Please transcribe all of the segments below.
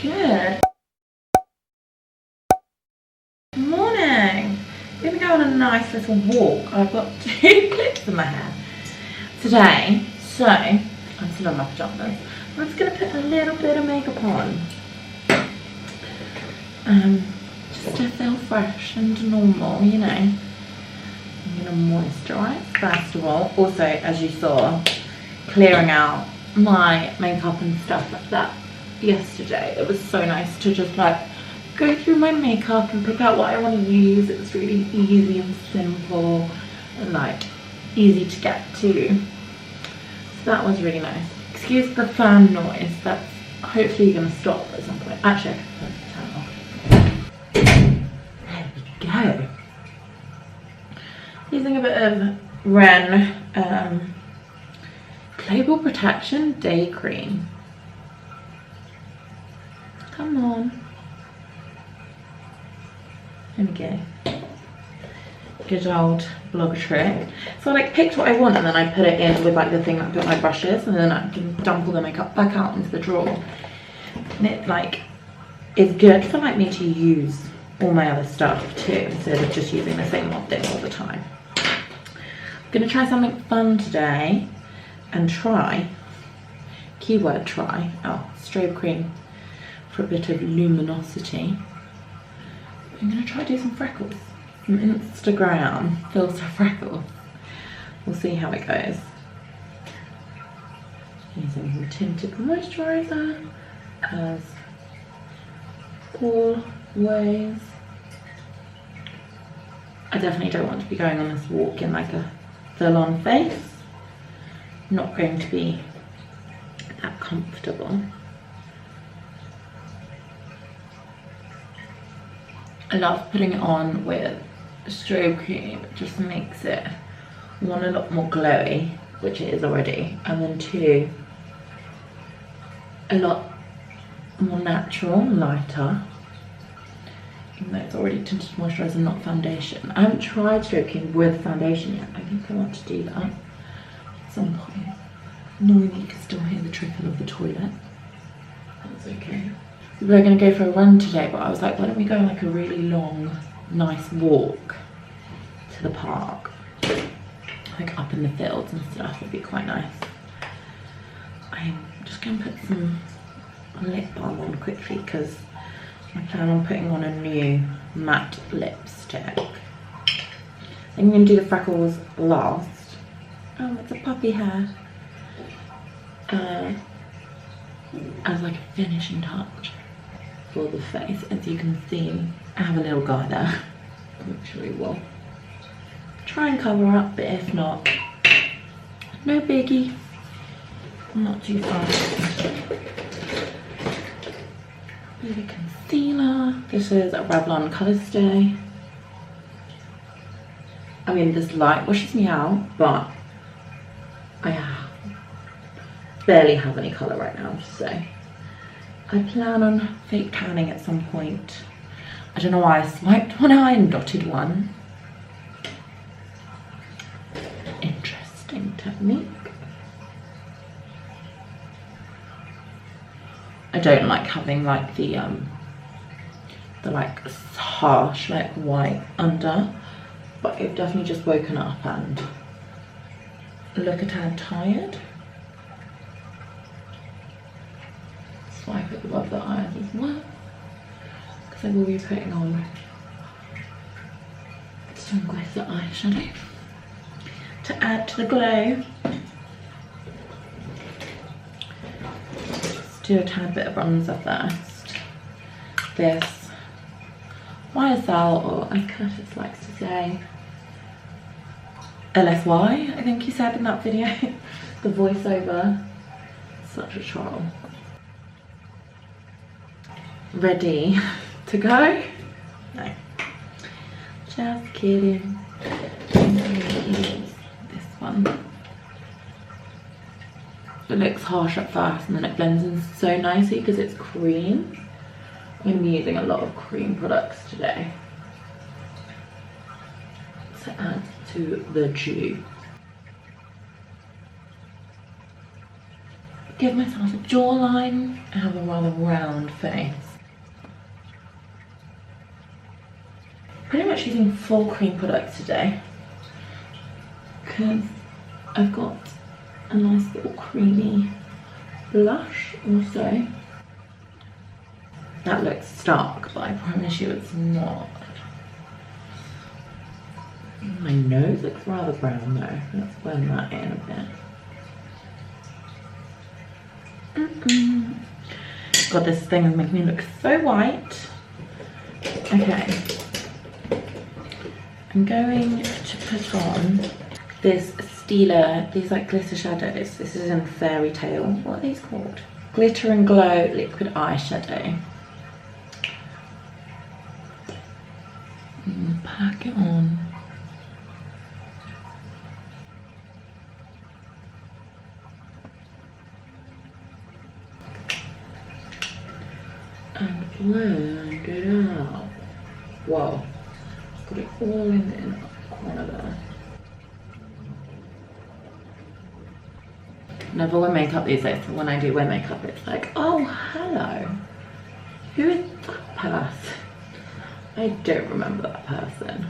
Good morning. I'm gonna go on a nice little walk. I've got 2 clips in my hair today, so I'm still in my pajamas. I'm just gonna put a little bit of makeup on, just to feel fresh and normal, you know. I'm gonna moisturize first of all. Also, as you saw, clearing out my makeup and stuff like that yesterday. It was so nice to just like go through my makeup and pick out what I want to use. It was really easy and simple and like easy to get to. So that was really nice. Excuse the fan noise. That's hopefully going to stop at some point. Actually, I can turn it off. There we go. Using a bit of Ren Global Protection Day Cream. Come on. There we go. Good old blogger trick. So I like picked what I want and then I put it in with like the thing that I put my brushes, and then I can dump all the makeup back out into the drawer. And it like is good for like me to use all my other stuff too, instead of just using the same one thing all the time. I'm gonna try something fun today and try, keyword try, strobe cream for a bit of luminosity. I'm gonna try to do some freckles, some Instagram filter freckles. We'll see how it goes. Using some tinted moisturiser as always. I definitely don't want to be going on this walk in like a full-on face. I'm not going to be that comfortable. I love putting it on with strobe cream. It just makes it, one, a lot more glowy, which it is already, and then 2, a lot more natural, lighter, even though it's already tinted moisturiser, not foundation. I haven't tried strobe cream with foundation yet. I think I want to do that at some point. Annoyingly, you can still hear the trickle of the toilet. That's okay. We were going to go for a run today, but I was like, why don't we go on like a really long, nice walk to the park, like up in the fields and stuff. Would be quite nice. I'm just going to put some lip balm on quickly because I plan on putting on a new matte lipstick. I'm going to do the freckles last. Oh, it's a puppy hair. As like a finishing touch for the face. As you can see, I have a little guy there, which we will try and cover up, but if not, no biggie. Not too fast. Bit of concealer. This is a Revlon Colour Stay. I mean, this light washes me out, but I barely have any colour right now, so I plan on fake tanning at some point. I don't know why I swiped one eye and dotted one. Interesting technique. I don't like having like the like harsh like white under, but I've definitely just woken up and look a tad tired. Swipe it above the eyes as well, because I will be putting on some glitter eyeshadow to add to the glow. Let's do a tad bit of bronzer first. This YSL, or as Curtis likes to say, LSY, I think he said in that video. The voiceover, such a troll. Ready to go? No, just kidding. This one. It looks harsh at first and then it blends in so nicely because it's cream. I'm going to be using a lot of cream products today to add to the dew. give myself a jawline. I have a rather round face. Pretty much using full cream products today because I've got a nice little creamy blush also. That looks stark, but I promise you it's not. My nose looks rather brown though. Let's blend that in a bit. God, this thing is making me look so white. Okay. I'm going to put on this Stila, these like glitter shadows. This is in Fairy Tale. What are these called? Glitter and Glow Liquid Eyeshadow. Pack it on. And blend it out. Whoa. Put it all in the corner there. Never wear makeup these days, so when I do wear makeup it's like, oh hello, who is that person? I don't remember that person.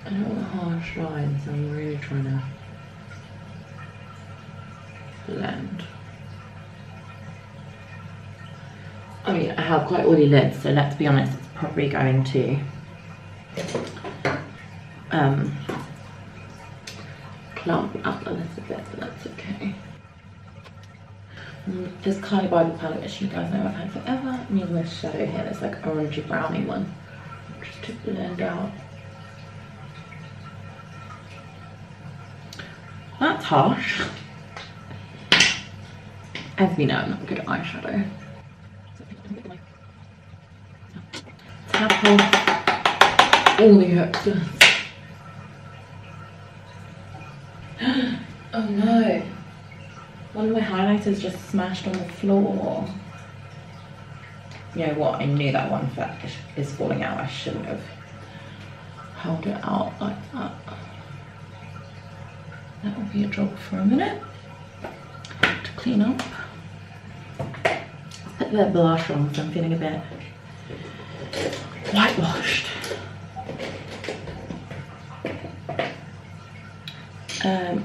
I don't want harsh lines, so I'm really trying to blend. I mean, I have quite oily lids, so let's be honest, it's probably going to clump up a little bit, but that's okay. This Kylie Bible palette, which you guys know I've had forever, I'm using this shadow here, this like orangey brownie one, just to blend out. That's harsh. As we know, I'm not good at eyeshadow. Tap off all the excess. Oh no. One of my highlighters just smashed on the floor. You know what? I knew that one is falling out. I shouldn't have held it out like that. That will be a job for a minute to clean up. Put a bit of blush on, so I'm feeling a bit whitewashed.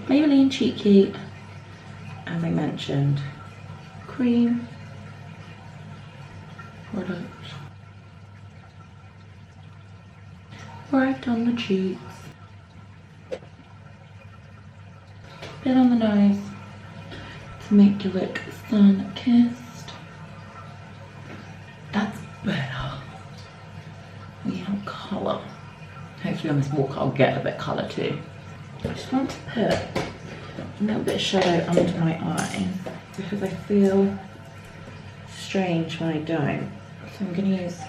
Maybelline Cheeky, as I mentioned, cream product right on the cheeks, bit on the nose to make you look sun-kissed. That's better. We have colour. Hopefully on this walk I'll get a bit of colour too. I just want to put a little bit of shadow under my eye because I feel strange when I don't. So I'm going to use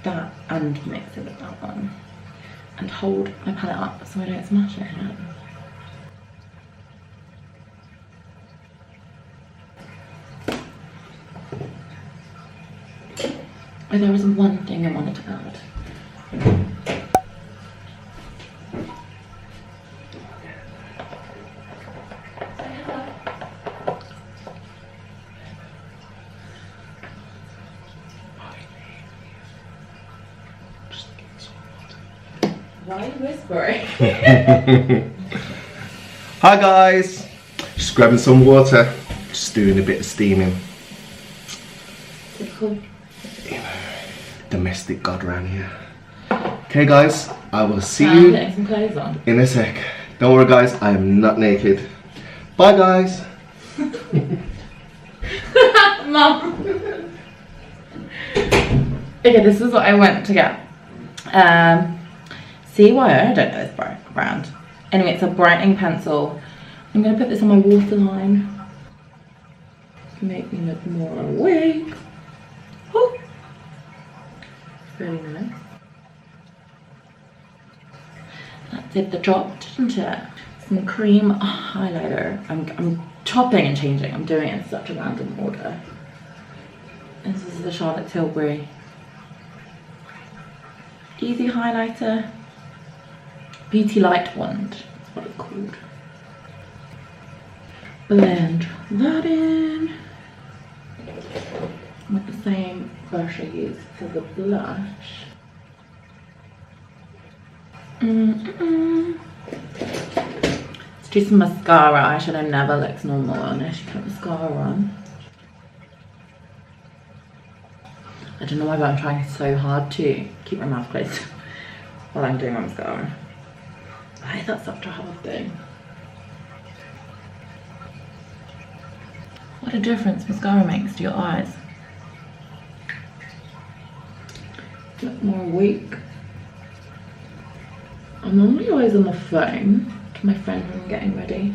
that and mix it with that one and hold my palette up so I don't smash it again. Oh, there was one thing I wanted to add. Why are you whispering? Hi guys, just grabbing some water, just doing a bit of steaming. Typical. You know, domestic god around here. Okay guys, I will see you Putting some clothes on. in a sec. Don't worry guys, I am not naked. Bye guys. Mum. Okay, this is what I went to get. CYO, I don't know this brand. Anyway, it's a brightening pencil. I'm going to put this on my waterline to make me look more awake. Oh, really nice. That did the job, didn't it? Some cream highlighter. I'm chopping and changing. I'm doing it in such a random order. This is the Charlotte Tilbury Easy Highlighter. Beauty Light Wand, that's what it's called. blend that in with the same brush I used for the blush. Let's do some mascara. Eyeshadow never looks normal unless you put mascara on. I don't know why, but I'm trying so hard to keep my mouth closed while I'm doing my mascara. Why is that such a hard thing? What a difference mascara makes to your eyes. Look more awake. I'm normally always on the phone to my friend when I'm getting ready.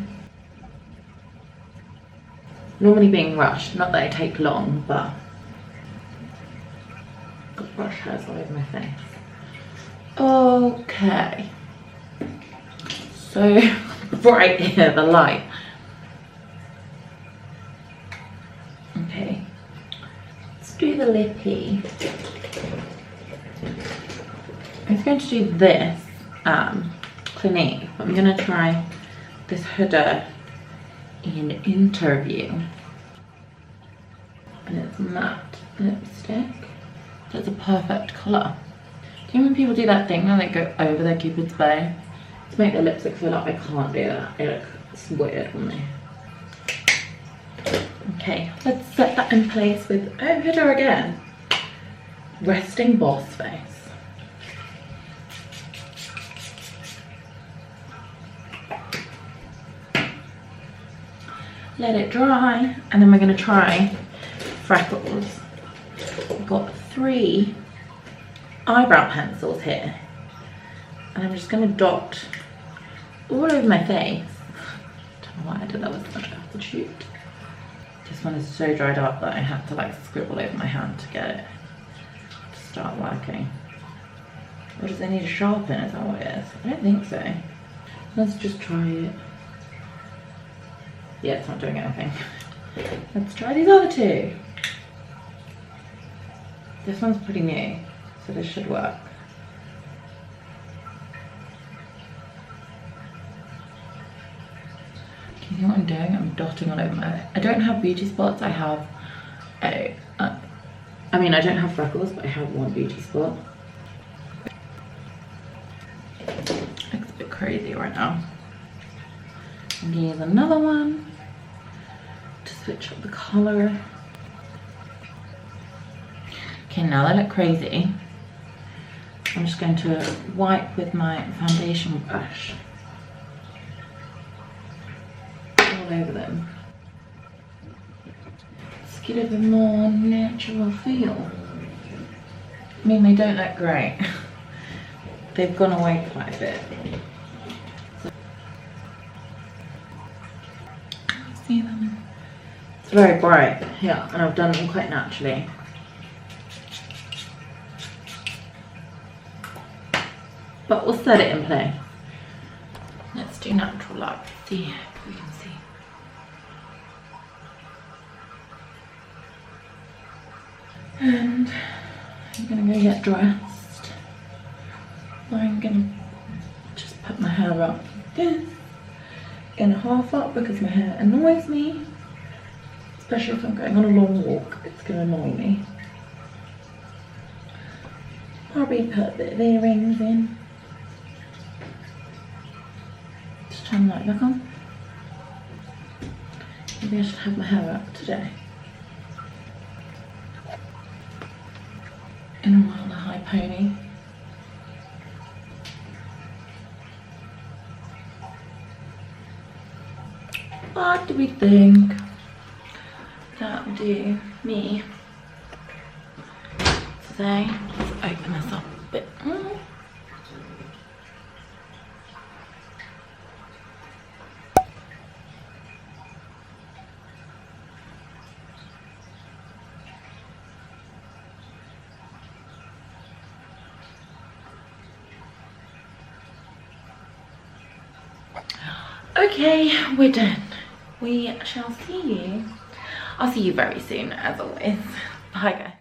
Normally being rushed, not that I take long, but got brush hairs all over my face. Okay. So bright here, the light. Okay. Let's do the lippy. I was going to do this Clinique, but I'm going to try this Huda in Interview. And it's matte lipstick. So it's a perfect colour. Do you know when people do that thing where they go over their Cupid's bow to make their lipstick fill up? I can't do that. It looks weird on me. Okay, let's set that in place with Huda again. Resting Boss Face. Let it dry, and then we're going to try freckles. I've got 3 eyebrow pencils here, and I'm just going to dot all over my face. Don't know why I did that with such altitude. This one is so dried up that I had to like scribble over my hand to get it to start working. Or does it need to sharpen? Is that what it is? I don't think so. Let's just try it. Yeah, it's not doing anything. Let's try these other 2. This one's pretty new, so this should work. Can you see what I'm doing? I'm dotting all over my... I don't have beauty spots, I have a... I mean, I don't have freckles, but I have one beauty spot. Looks a bit crazy right now. I'm gonna use another one to switch up the colour. Okay, now they look crazy. I'm just going to wipe with my foundation brush all over them. Just get a bit more natural feel. I mean, they don't look great. They've gone away quite a bit. See them? It's very bright, yeah, and I've done them quite naturally. But we'll set it in place. Let's do natural light, see if we can see. And I'm gonna go get dressed. I'm gonna just put my hair up like this. In a half up because my hair annoys me, especially if I'm going on a long walk. It's going to annoy me. Probably put a bit of earrings in. Just turn the light back on. Maybe I should have my hair up today. In a rather high pony. What do we think? That'll do me. So let's open this up a bit more. Okay, we're done. We shall see you. I'll see you very soon, as always. Bye, guys.